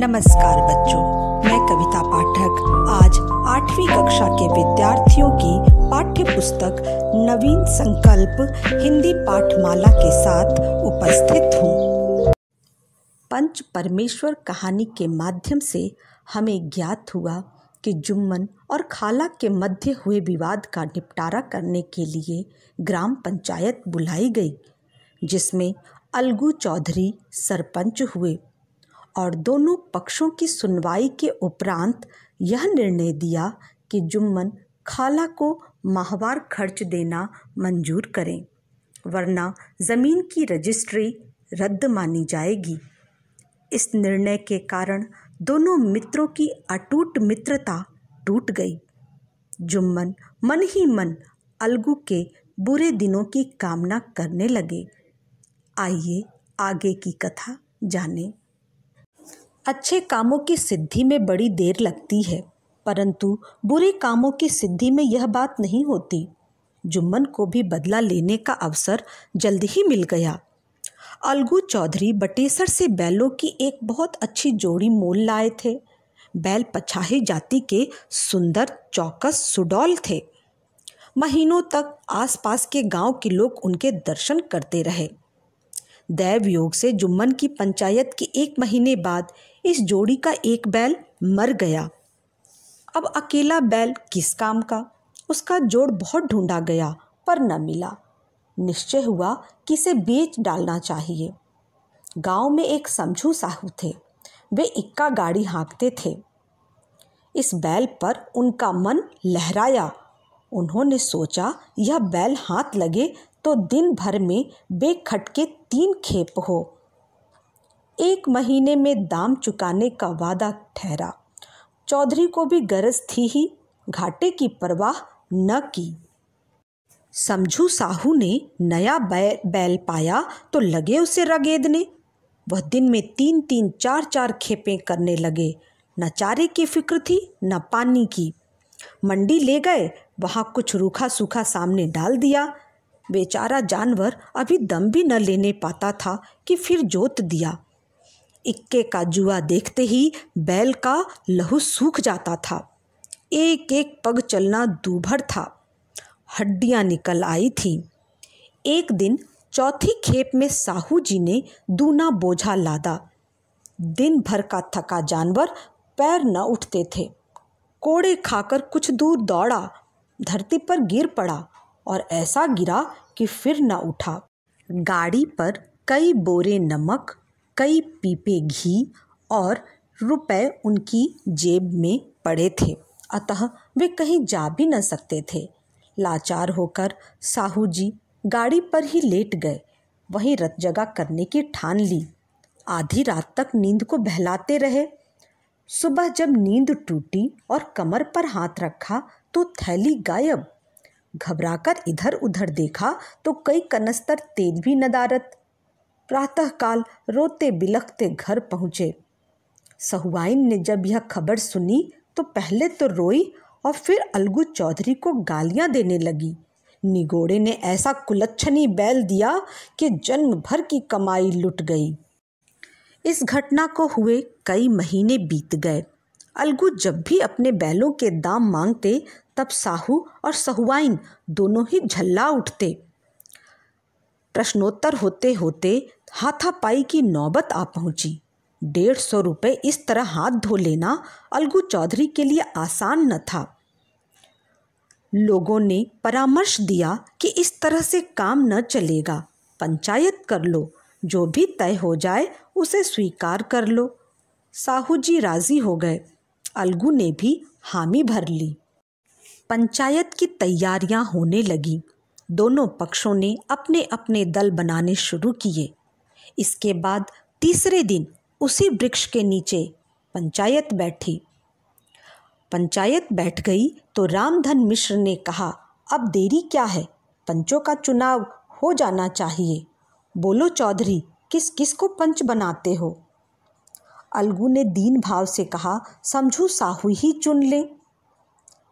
नमस्कार बच्चों, मैं कविता पाठक आज 8वीं कक्षा के विद्यार्थियों की पाठ्य पुस्तक नवीन संकल्प हिंदी पाठमाला के साथ उपस्थित हूँ। पंच परमेश्वर कहानी के माध्यम से हमें ज्ञात हुआ कि जुम्मन और खाला के मध्य हुए विवाद का निपटारा करने के लिए ग्राम पंचायत बुलाई गई, जिसमें अलगू चौधरी सरपंच हुए और दोनों पक्षों की सुनवाई के उपरांत यह निर्णय दिया कि जुम्मन खाला को माहवार खर्च देना मंजूर करें, वरना ज़मीन की रजिस्ट्री रद्द मानी जाएगी। इस निर्णय के कारण दोनों मित्रों की अटूट मित्रता टूट गई। जुम्मन मन ही मन अलगू के बुरे दिनों की कामना करने लगे। आइए आगे की कथा जानें। अच्छे कामों की सिद्धि में बड़ी देर लगती है, परंतु बुरे कामों की सिद्धि में यह बात नहीं होती। जुम्मन को भी बदला लेने का अवसर जल्द ही मिल गया। अलगू चौधरी बटेसर से बैलों की एक बहुत अच्छी जोड़ी मोल लाए थे। बैल पछाही जाति के सुंदर चौकस सुडौल थे। महीनों तक आसपास के गांव के लोग उनके दर्शन करते रहे। दैव योग से जुम्मन की पंचायत के 1 महीने बाद इस जोड़ी का एक बैल मर गया। अब अकेला बैल किस काम का? उसका जोड़ बहुत ढूंढा गया पर न मिला। निश्चय हुआ कि इसे बेच डालना चाहिए। गांव में एक समझू साहू थे। वे इक्का गाड़ी हाँकते थे। इस बैल पर उनका मन लहराया। उन्होंने सोचा यह बैल हाथ लगे तो दिन भर में बेखटके 3 खेप हो। 1 महीने में दाम चुकाने का वादा ठहरा। चौधरी को भी गरज थी ही, घाटे की परवाह न की। समझू साहू ने नया बैल पाया तो लगे उसे रगेदने। वह दिन में 3-3, 4-4 खेपें करने लगे। न चारे की फिक्र थी न पानी की। मंडी ले गए, वहाँ कुछ रूखा सूखा सामने डाल दिया। बेचारा जानवर अभी दम भी न लेने पाता था कि फिर जोत दिया। इक्के का जुआ देखते ही बैल का लहू सूख जाता था। एक एक पग चलना दूभर था। हड्डियां निकल आई थीं। एक दिन चौथी खेप में साहू जी ने दूना बोझा लादा। दिन भर का थका जानवर पैर न उठते थे। कोड़े खाकर कुछ दूर दौड़ा, धरती पर गिर पड़ा और ऐसा गिरा कि फिर न उठा। गाड़ी पर कई बोरे नमक, कई पीपे घी और रुपए उनकी जेब में पड़े थे, अतः वे कहीं जा भी न सकते थे। लाचार होकर साहू जी गाड़ी पर ही लेट गए। वहीं रत जगा करने की ठान ली। आधी रात तक नींद को बहलाते रहे। सुबह जब नींद टूटी और कमर पर हाथ रखा तो थैली गायब। घबराकर इधर उधर देखा तो कई कनस्तर तेल भी नदारत। प्रातःकाल रोते बिलखते घर पहुँचे। सहुआइन ने जब यह खबर सुनी तो पहले तो रोई और फिर अलगू चौधरी को गालियां देने लगी। निगोड़े ने ऐसा कुलच्छनी बैल दिया कि जन्म भर की कमाई लुट गई। इस घटना को हुए कई महीने बीत गए। अलगू जब भी अपने बैलों के दाम मांगते तब साहू और सहुआइन दोनों ही झल्ला उठते। प्रश्नोत्तर होते होते हाथापाई की नौबत आ पहुंची। 150 रुपये इस तरह हाथ धो लेना अलगू चौधरी के लिए आसान न था। लोगों ने परामर्श दिया कि इस तरह से काम न चलेगा, पंचायत कर लो, जो भी तय हो जाए उसे स्वीकार कर लो। साहू जी राजी हो गए। अलगू ने भी हामी भर ली। पंचायत की तैयारियां होने लगी। दोनों पक्षों ने अपने अपने दल बनाने शुरू किए। इसके बाद तीसरे दिन उसी वृक्ष के नीचे पंचायत बैठी। पंचायत बैठ गई तो रामधन मिश्र ने कहा, अब देरी क्या है, पंचों का चुनाव हो जाना चाहिए। बोलो चौधरी, किस किस को पंच बनाते हो? अलगू ने दीन भाव से कहा, समझू साहू ही चुन ले।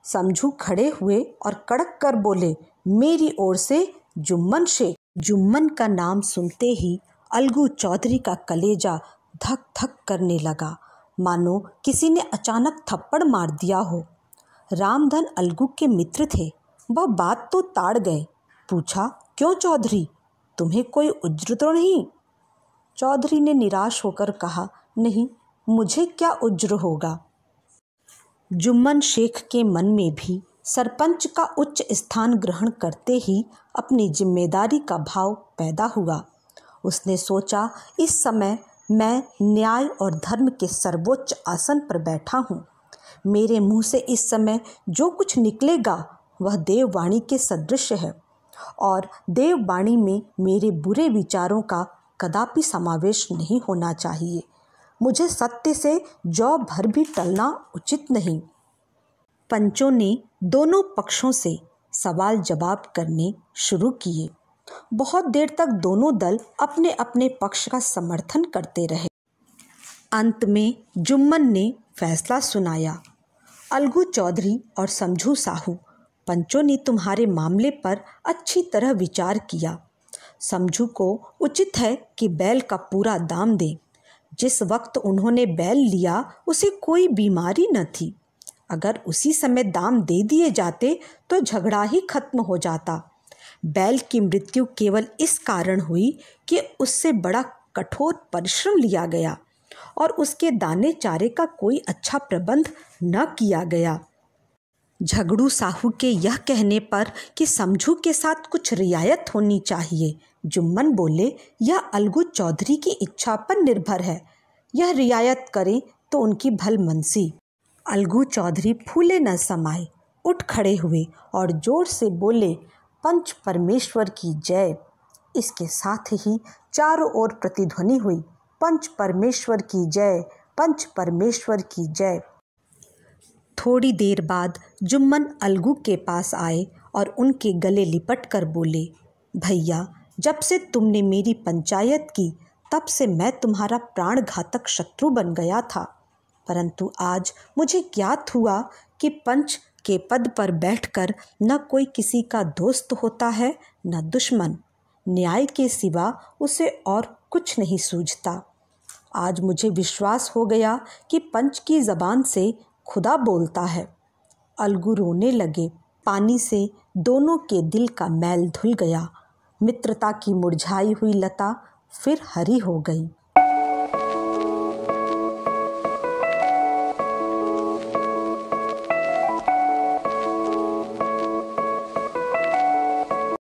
समझू खड़े हुए और कड़क कर बोले, मेरी ओर से जुम्मन शेख। जुम्मन का नाम सुनते ही अलगू चौधरी का कलेजा धक धक करने लगा। मानो किसी ने अचानक थप्पड़ मार दिया हो। रामधन अलगू के मित्र थे, वह बात तो ताड़ गए। पूछा, क्यों चौधरी, तुम्हें कोई उज्र तो नहीं? चौधरी ने निराश होकर कहा, नहीं, मुझे क्या उज्र होगा। जुम्मन शेख के मन में भी सरपंच का उच्च स्थान ग्रहण करते ही अपनी जिम्मेदारी का भाव पैदा हुआ। उसने सोचा, इस समय मैं न्याय और धर्म के सर्वोच्च आसन पर बैठा हूँ। मेरे मुंह से इस समय जो कुछ निकलेगा वह देववाणी के सदृश है, और देववाणी में मेरे बुरे विचारों का कदापि समावेश नहीं होना चाहिए। मुझे सत्य से जौ भर भी टलना उचित नहीं। पंचों ने दोनों पक्षों से सवाल जवाब करने शुरू किए। बहुत देर तक दोनों दल अपने अपने पक्ष का समर्थन करते रहे। अंत में जुम्मन ने फैसला सुनाया, अलगू चौधरी और समझू साहू, पंचों ने तुम्हारे मामले पर अच्छी तरह विचार किया। समझू को उचित है कि बैल का पूरा दाम दें। जिस वक्त उन्होंने बैल लिया उसे कोई बीमारी न थी। अगर उसी समय दाम दे दिए जाते तो झगड़ा ही खत्म हो जाता। बैल की मृत्यु केवल इस कारण हुई कि उससे बड़ा कठोर परिश्रम लिया गया और उसके दाने चारे का कोई अच्छा प्रबंध न किया गया। झगड़ू साहू के यह कहने पर कि समझू के साथ कुछ रियायत होनी चाहिए, जुम्मन बोले, यह अलगू चौधरी की इच्छा पर निर्भर है। यह रियायत करें तो उनकी भलमनसी। अलगू चौधरी फूले न समाये, उठ खड़े हुए और जोर से बोले, पंच परमेश्वर की जय। इसके साथ ही चारों ओर प्रतिध्वनि हुई, पंच परमेश्वर की जय, पंच परमेश्वर की जय। थोड़ी देर बाद जुम्मन अलगू के पास आए और उनके गले लिपट कर बोले, भैया, जब से तुमने मेरी पंचायत की तब से मैं तुम्हारा प्राणघातक शत्रु बन गया था, परंतु आज मुझे ज्ञात हुआ कि पंच के पद पर बैठकर न कोई किसी का दोस्त होता है न दुश्मन। न्याय के सिवा उसे और कुछ नहीं सूझता। आज मुझे विश्वास हो गया कि पंच की ज़बान से खुदा बोलता है। अलगू रोने लगे। पानी से दोनों के दिल का मैल धुल गया। मित्रता की मुरझाई हुई लता फिर हरी हो गई।